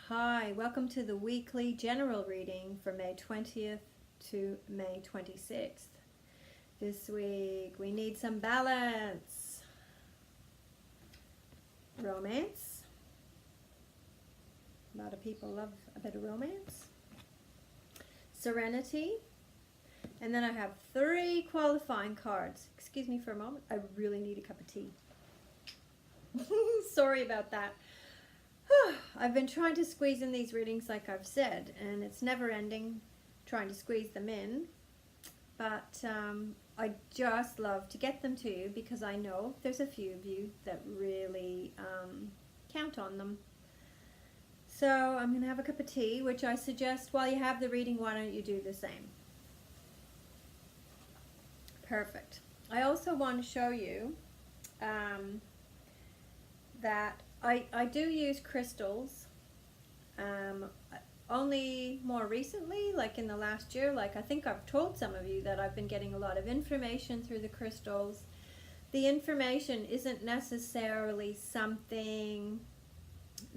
Hi, welcome to the weekly general reading for May 20th to May 26th. This week we need some balance. Romance. A lot of people love a bit of romance. Serenity. And then I have 3 qualifying cards. Excuse me for a moment. I really need a cup of tea. Sorry about that. I've been trying to squeeze in these readings like I've said, and it's never ending trying to squeeze them in, but I just love to get them to you because I know there's a few of you that really count on them. So I'm going to have a cup of tea, which I suggest while you have the reading, why don't you do the same? Perfect. I also want to show you that I do use crystals, only more recently, like in the last year. Like I think I've told some of you that I've been getting a lot of information through the crystals. The information isn't necessarily something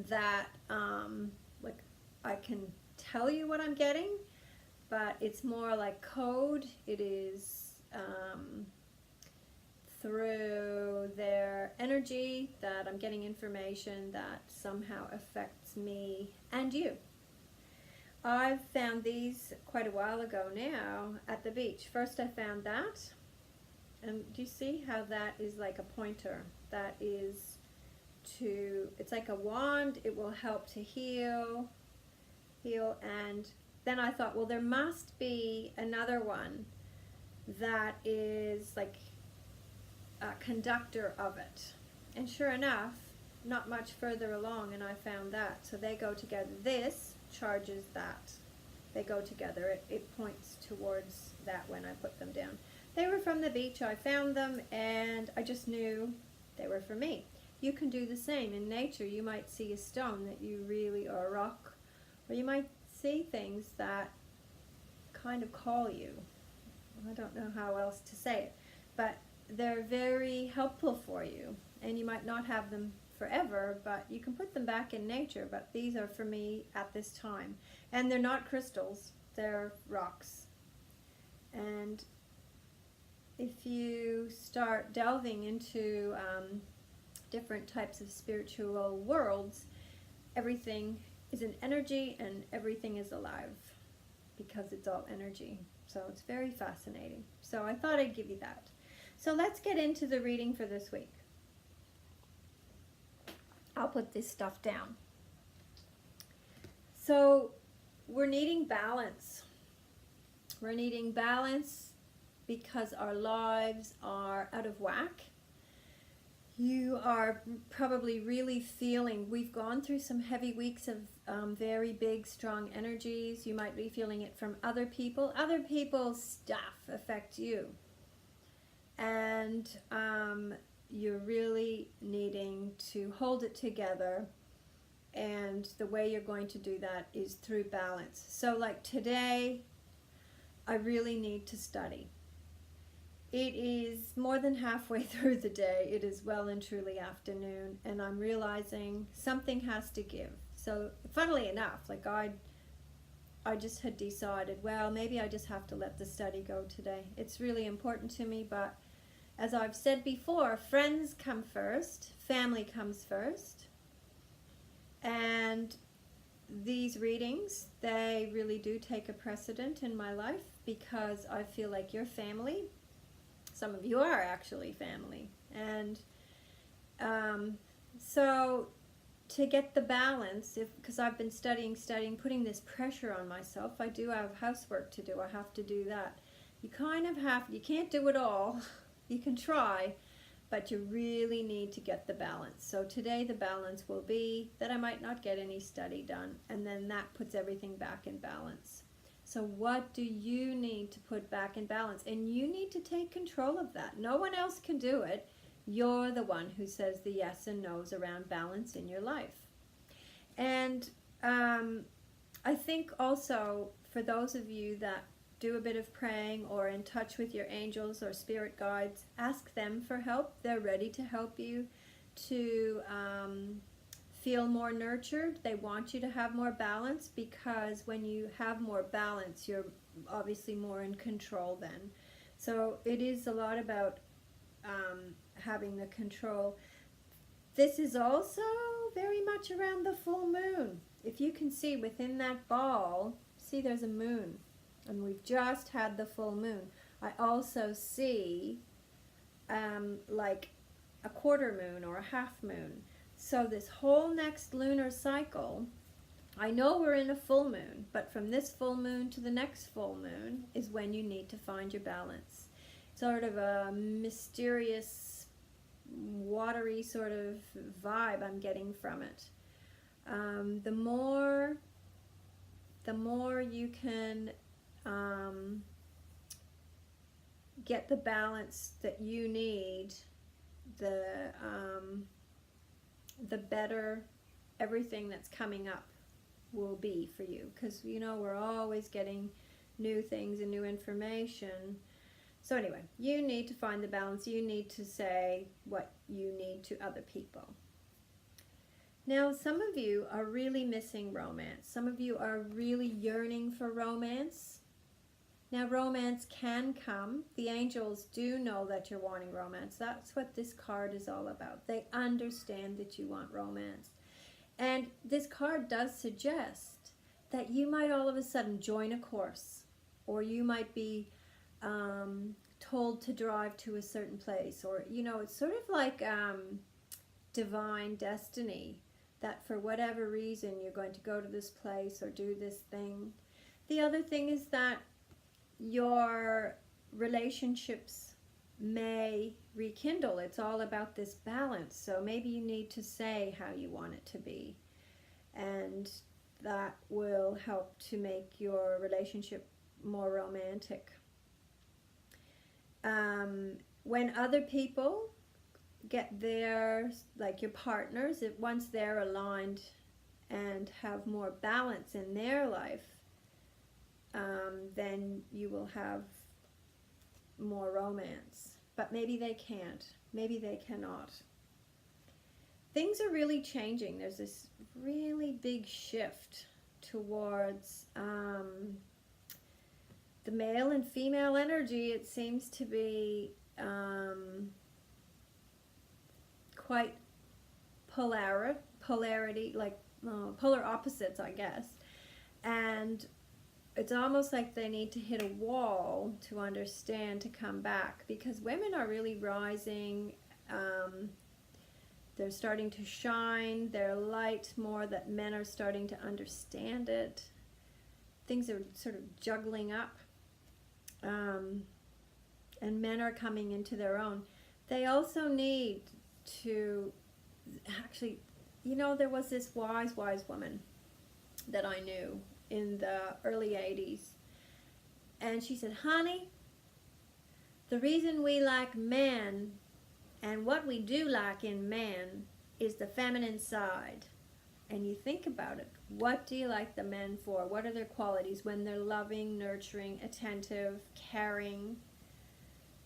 that like I can tell you what I'm getting, but it's more like code. It is through their energy that I'm getting information that somehow affects me and you. I've found these quite a while ago now at the beach. First I found that, and do you see how that is like a pointer? That is it's like a wand. It will help to heal, and then I thought, well, there must be another one that is like a conductor of it, and sure enough, not much further along, and I found that. So they go together. This charges that. They go together. It points towards that when I put them down. They were from the beach. I found them, and I just knew they were for me. You can do the same. In nature, you might see a stone that you really, or a rock, or you might see things that kind of call you. I don't know how else to say it, but they're very helpful for you, and you might not have them forever, but you can put them back in nature. But these are for me at this time, and they're not crystals, they're rocks. And if you start delving into different types of spiritual worlds, everything is an energy and everything is alive because it's all energy. So it's very fascinating. So I thought I'd give you that. So let's get into the reading for this week. I'll put this stuff down. So we're needing balance. We're needing balance because our lives are out of whack. You are probably really feeling, we've gone through some heavy weeks of very big, strong energies. You might be feeling it from other people. Other people's stuff affects you. And you're really needing to hold it together, and the way you're going to do that is through balance. So like today, I really need to study. It is more than halfway through the day. It is well and truly afternoon, and I'm realizing something has to give. So funnily enough, like I just had decided, well, maybe I just have to let the study go today. It's really important to me, but as I've said before, friends come first, family comes first, and these readings, they really do take a precedent in my life because I feel like you're family. Some of you are actually family, and so to get the balance, because I've been studying, putting this pressure on myself. I do have housework to do. I have to do that. You kind of have, you can't do it all. You can try, but you really need to get the balance. So today the balance will be that I might not get any study done, and then that puts everything back in balance. So what do you need to put back in balance? And you need to take control of that. No one else can do it. You're the one who says the yes and no's around balance in your life. And I think also for those of you that do a bit of praying or in touch with your angels or spirit guides, ask them for help. They're ready to help you to feel more nurtured. They want you to have more balance, because when you have more balance, you're obviously more in control then. So it is a lot about having the control. This is also very much around the full moon. If you can see within that ball, see there's a moon, and we've just had the full moon. I also see like a quarter moon or a half moon. So this whole next lunar cycle, I know we're in a full moon, but from this full moon to the next full moon is when you need to find your balance. Sort of a mysterious, watery sort of vibe I'm getting from it. The more you can get the balance that you need, the better everything that's coming up will be for you, because you know we're always getting new things and new information. So anyway, you need to find the balance. You need to say what you need to other people. Now, some of you are really missing romance. Some of you are really yearning for romance. Now, romance can come. The angels do know that you're wanting romance. That's what this card is all about. They understand that you want romance. And this card does suggest that you might all of a sudden join a course, or you might be told to drive to a certain place, or, you know, it's sort of like divine destiny, that for whatever reason you're going to go to this place or do this thing. The other thing is that your relationships may rekindle. It's all about this balance. So maybe you need to say how you want it to be, and that will help to make your relationship more romantic. When other people get their, like your partners, once they're aligned and have more balance in their life, then you will have more romance. But maybe they can't. Maybe they cannot. Things are really changing. There's this really big shift towards the male and female energy. It seems to be quite polarity, like polar opposites, I guess. And it's almost like they need to hit a wall to understand, to come back, because women are really rising. They're starting to shine their light more, that men are starting to understand it. Things are sort of juggling up, and men are coming into their own. They also need to, actually, you know, there was this wise woman that I knew in the early 80s, and she said, honey, the reason we like men, and what we do like in men, is the feminine side. And you think about it, what do you like the men for? What are their qualities when they're loving, nurturing, attentive, caring?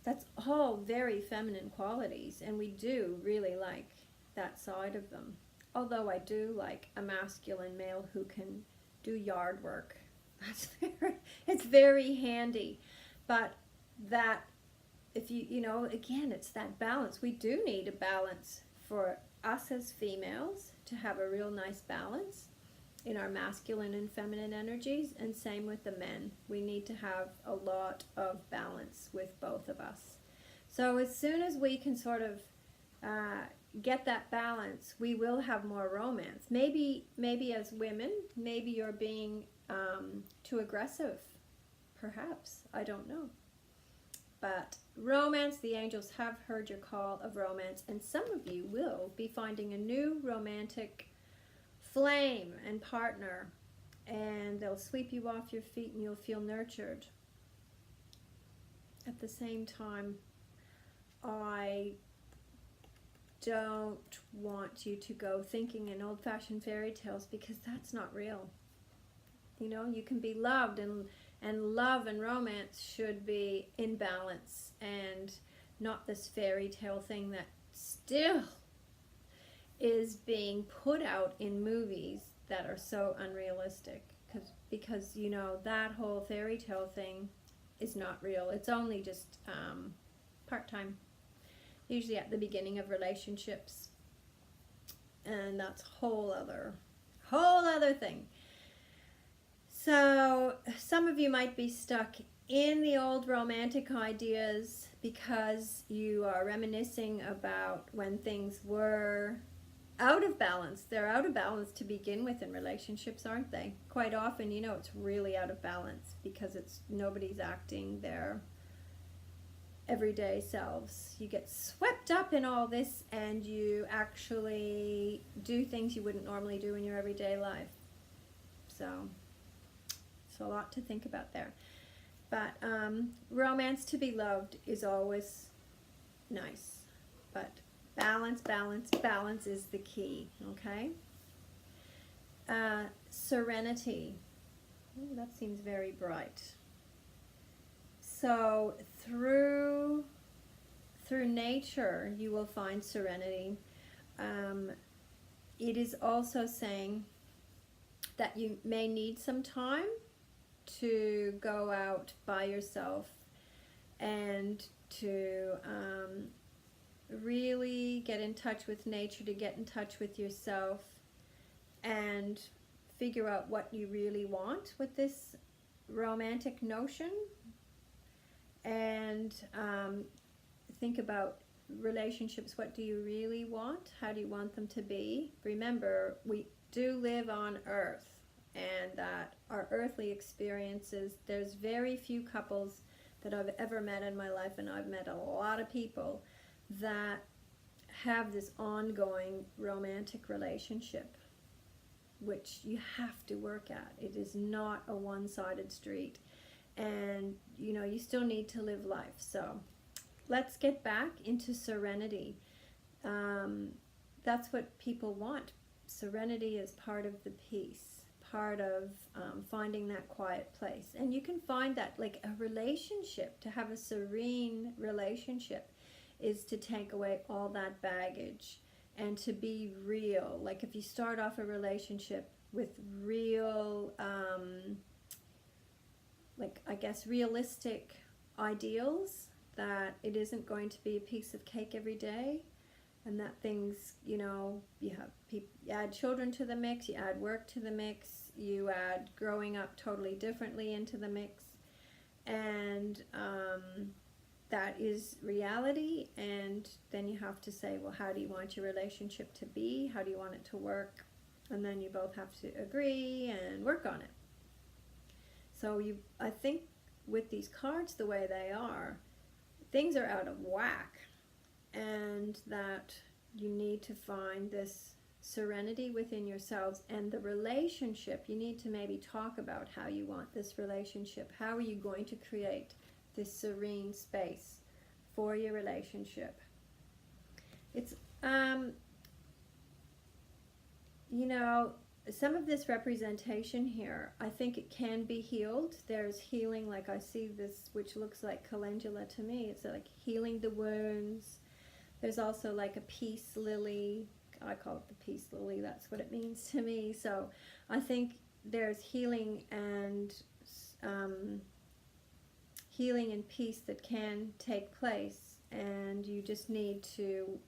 That's all very feminine qualities, and we do really like that side of them. Although I do like a masculine male who can do yard work. It's very handy. But that, if you know, again, it's that balance. We do need a balance for us as females, to have a real nice balance in our masculine and feminine energies, and same with the men. We need to have a lot of balance with both of us. So as soon as we can sort of get that balance, we will have more romance. Maybe as women, maybe you're being too aggressive, perhaps, I don't know. But romance, the angels have heard your call of romance, and some of you will be finding a new romantic flame and partner, and they'll sweep you off your feet and you'll feel nurtured. At the same time, I don't want you to go thinking in old-fashioned fairy tales, because that's not real. You know, you can be loved, and love and romance should be in balance, and not this fairy tale thing that still is being put out in movies that are so unrealistic, because you know, that whole fairy tale thing is not real. It's only just part-time, usually at the beginning of relationships, and that's a whole other thing. So some of you might be stuck in the old romantic ideas because you are reminiscing about when things were out of balance. They're out of balance to begin with in relationships, aren't they? Quite often, you know, it's really out of balance because nobody's acting their everyday selves. You get swept up in all this and you actually do things you wouldn't normally do in your everyday life. So it's a lot to think about there. But romance to be loved is always nice. But balance, balance, balance is the key, okay? Serenity. Ooh, that seems very bright. So through nature, you will find serenity. It is also saying that you may need some time to go out by yourself and to really get in touch with nature, to get in touch with yourself and figure out what you really want with this romantic notion, and think about relationships. What do you really want? How do you want them to be? Remember, we do live on Earth, and that our earthly experiences, there's very few couples that I've ever met in my life, and I've met a lot of people that have this ongoing romantic relationship, which you have to work at. It is not a one-sided street, and you know, you still need to live life. So let's get back into serenity. That's what people want. Serenity is part of the peace, part of finding that quiet place. And you can find that, like, a relationship, to have a serene relationship is to take away all that baggage and to be real. Like, if you start off a relationship with real, like, I guess, realistic ideals, that it isn't going to be a piece of cake every day, and that things, you know, you add children to the mix, you add work to the mix, you add growing up totally differently into the mix, and that is reality. And then you have to say, well, how do you want your relationship to be? How do you want it to work? And then you both have to agree and work on it. So I think with these cards the way they are, things are out of whack, and that you need to find this serenity within yourselves. And the relationship, you need to maybe talk about how you want this relationship. How are you going to create this serene space for your relationship? It's you know, some of this representation here, I think it can be healed. There's healing, like I see this, which looks like calendula to me. It's like healing the wounds. There's also like a peace lily. I call it the peace lily. That's what it means to me. So I think there's healing and peace that can take place, and you just need to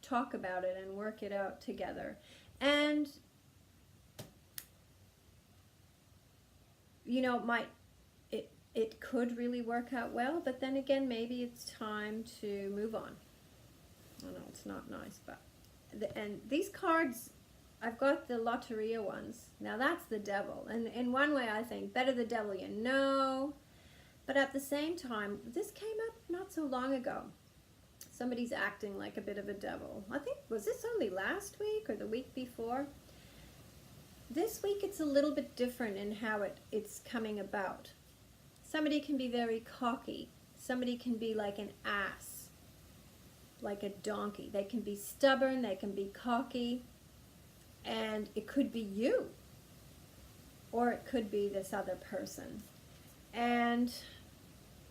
talk about it and work it out together. And you know, it could really work out well, but then again, maybe it's time to move on. I know it's not nice, but and these cards, I've got the Lotteria ones. Now that's the devil, and in one way I think better the devil you know, but at the same time, this came up not so long ago. Somebody's acting like a bit of a devil. I think, was this only last week or the week before? This week it's a little bit different in how it's coming about. Somebody can be very cocky. Somebody can be like an ass, like a donkey. They can be stubborn, they can be cocky, and it could be you, or it could be this other person. And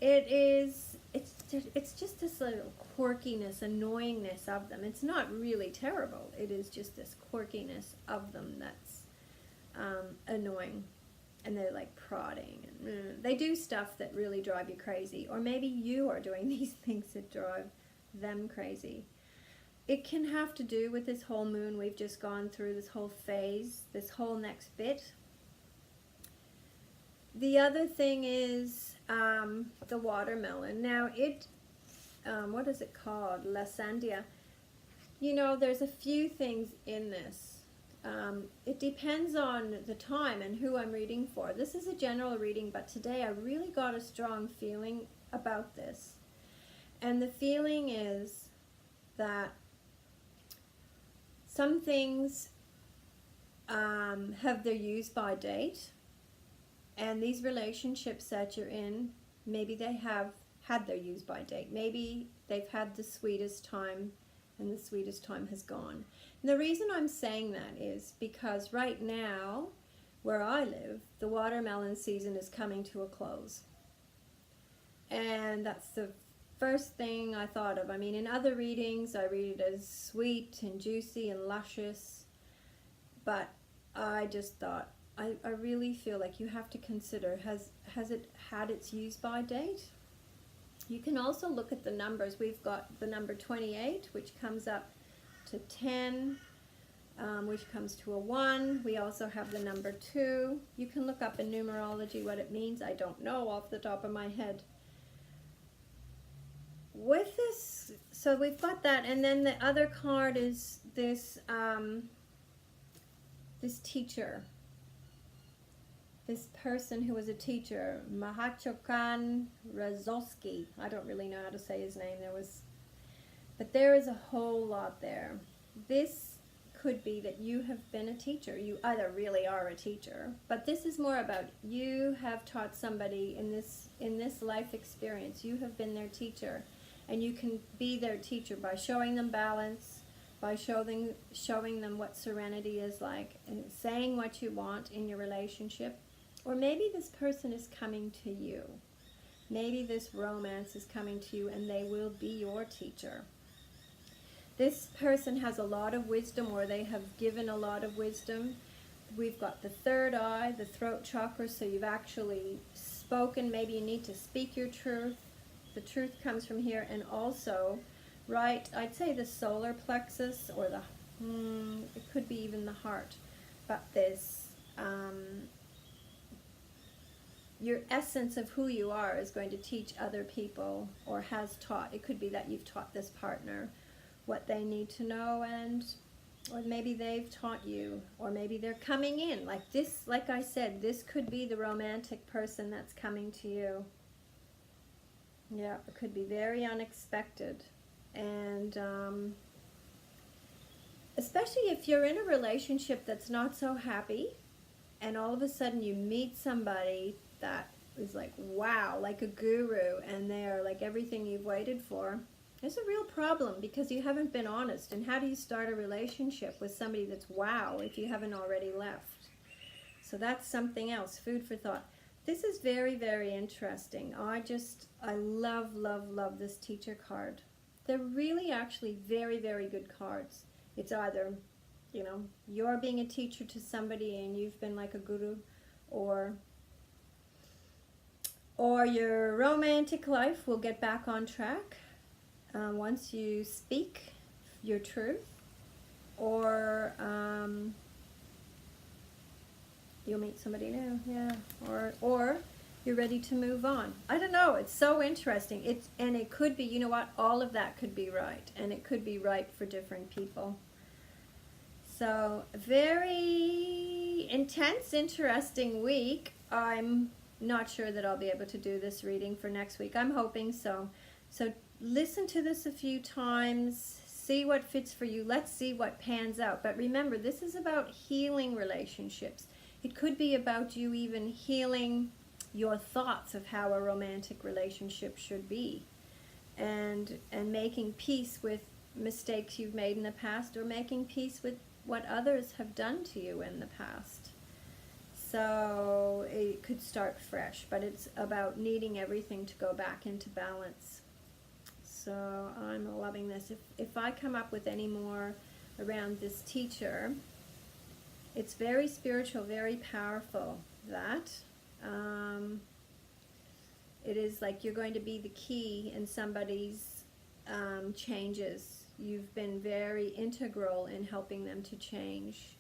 it's just this little quirkiness, annoyingness of them. It's not really terrible. It is just this quirkiness of them that's annoying. And they're like prodding. And they do stuff that really drive you crazy. Or maybe you are doing these things that drive them crazy. It can have to do with this whole moon we've just gone through, this whole phase, this whole next bit. The other thing is the watermelon. Now what is it called? La Sandia. You know, there's a few things in this. It depends on the time and who I'm reading for. This is a general reading, but today I really got a strong feeling about this. And the feeling is that some things have their use by date, and these relationships that you're in, maybe they have had their use by date. Maybe they've had the sweetest time and the sweetest time has gone. And the reason I'm saying that is because right now, where I live, the watermelon season is coming to a close. And that's the first thing I thought of. I mean, in other readings, I read it as sweet and juicy and luscious, but I just thought, I really feel like you have to consider, has it had its use by date? You can also look at the numbers. We've got the number 28, which comes up to 10, which comes to a 1. We also have the number 2. You can look up in numerology what it means. I don't know off the top of my head. With this, so we've got that, and then the other card is this this teacher. This person who was a teacher, Mahachokan Razowski. I don't really know how to say his name. But there is a whole lot there. This could be that you have been a teacher. You either really are a teacher, but this is more about you have taught somebody in this life experience. You have been their teacher, and you can be their teacher by showing them balance, by showing them what serenity is like, and saying what you want in your relationship. Or maybe this person is coming to you. Maybe this romance is coming to you and they will be your teacher. This person has a lot of wisdom, or they have given a lot of wisdom. We've got the third eye, the throat chakra, so you've actually spoken. Maybe you need to speak your truth. The truth comes from here, and also, right, I'd say the solar plexus, or it could be even the heart, but this, your essence of who you are is going to teach other people, or has taught. It could be that you've taught this partner what they need to know, or maybe they've taught you, or maybe they're coming in. Like this, like I said, this could be the romantic person that's coming to you. Yeah, it could be very unexpected. And especially if you're in a relationship that's not so happy, and all of a sudden you meet somebody that is like, wow, like a guru, and they are like everything you've waited for. It's a real problem because you haven't been honest. And how do you start a relationship with somebody that's wow if you haven't already left? So that's something else, food for thought. This is very, very interesting. I love, love, love this teacher card. They're really actually very, very good cards. It's either, you know, you're being a teacher to somebody and you've been like a guru, or your romantic life will get back on track once you speak your truth, or you'll meet somebody new, yeah, or you're ready to move on. I don't know, it's so interesting. And it could be, you know what, all of that could be right, and it could be right for different people. So, very intense, interesting week. I'm not sure that I'll be able to do this reading for next week. I'm hoping so. So listen to this a few times, see what fits for you. Let's see what pans out. But remember, this is about healing relationships. It could be about you even healing your thoughts of how a romantic relationship should be, and making peace with mistakes you've made in the past, or making peace with what others have done to you in the past. So it could start fresh, but it's about needing everything to go back into balance. So I'm loving this. If I come up with any more around this teacher, it's very spiritual, very powerful. That it is like you're going to be the key in somebody's changes. You've been very integral in helping them to change,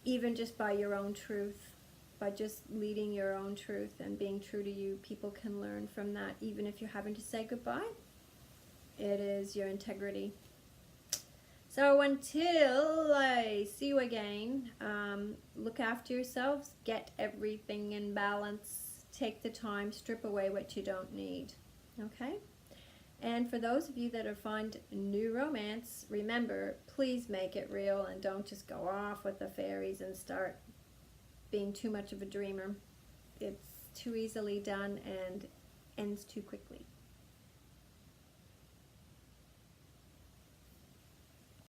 even just by your own truth. By just leading your own truth and being true to you, people can learn from that, even if you're having to say goodbye. It is your integrity. So until I see you again, look after yourselves, get everything in balance, take the time, strip away what you don't need, okay? And for those of you that are find new romance, remember, please make it real and don't just go off with the fairies and start being too much of a dreamer. It's too easily done and ends too quickly.